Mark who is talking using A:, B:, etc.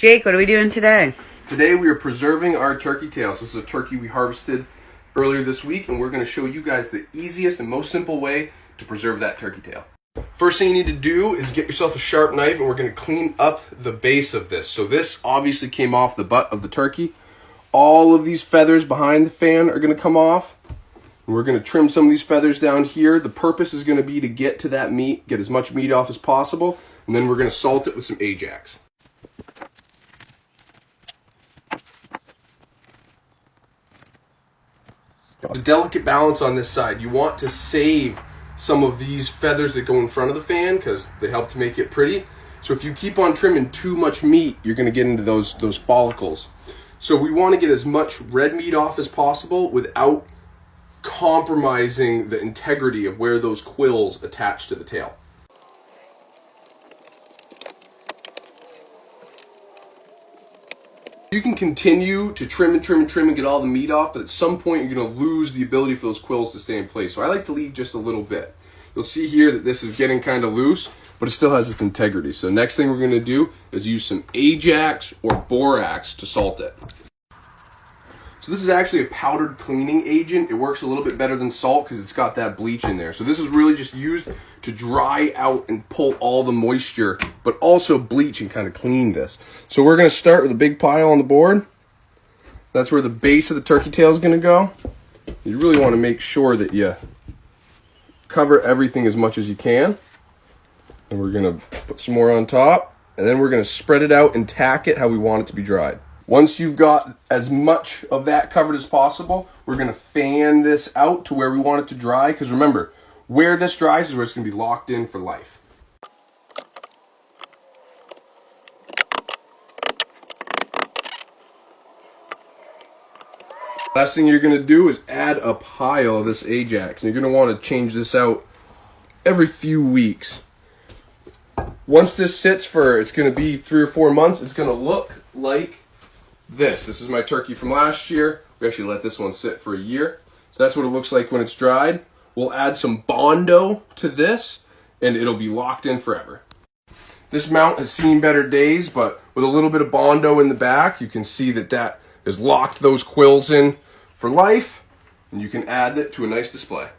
A: Jake, what are we doing today?
B: Today we are preserving our turkey tails. This is a turkey we harvested earlier this week, and we're going to show you guys the easiest and most simple way to preserve that turkey tail. First thing you need to do is get yourself a sharp knife, and we're going to clean up the base of this. So this obviously came off the butt of the turkey. All of these feathers behind the fan are going to come off. And we're going to trim some of these feathers down here. The purpose is going to be to get to that meat, get as much meat off as possible, and then we're going to salt it with some Ajax. It's a delicate balance on this side. You want to save some of these feathers that go in front of the fan because they help to make it pretty. So if you keep on trimming too much meat, you're going to get into those follicles. So we want to get as much red meat off as possible without compromising the integrity of where those quills attach to the tail. You can continue to trim and get all the meat off, but at some point you're going to lose the ability for those quills to stay in place. So I like to leave just a little bit. You'll see here that this is getting kind of loose, but it still has its integrity. So next thing we're going to do is use some Ajax or borax to salt it. So this is actually a powdered cleaning agent. It works a little bit better than salt because it's got that bleach in there. So this is really just used to dry out and pull all the moisture, but also bleach and kind of clean this. So we're going to start with a big pile on the board. That's where the base of the turkey tail is going to go. You really want to make sure that you cover everything as much as you can. And we're going to put some more on top, and then we're going to spread it out and tack it how we want it to be dried. Once you've got as much of that covered as possible, we're going to fan this out to where we want it to dry, because remember, where this dries is where it's going to be locked in for life. Last thing you're going to do is add a pile of this Ajax, and you're going to want to change this out every few weeks. Once this sits for, it's going to be 3 or 4 months, it's going to look like this. This is my turkey from last year. We actually let this one sit for a year. So that's what it looks like when it's dried. We'll add some Bondo to this, and it'll be locked in forever. This mount has seen better days, but with a little bit of Bondo in the back, you can see that that has locked those quills in for life, and you can add it to a nice display.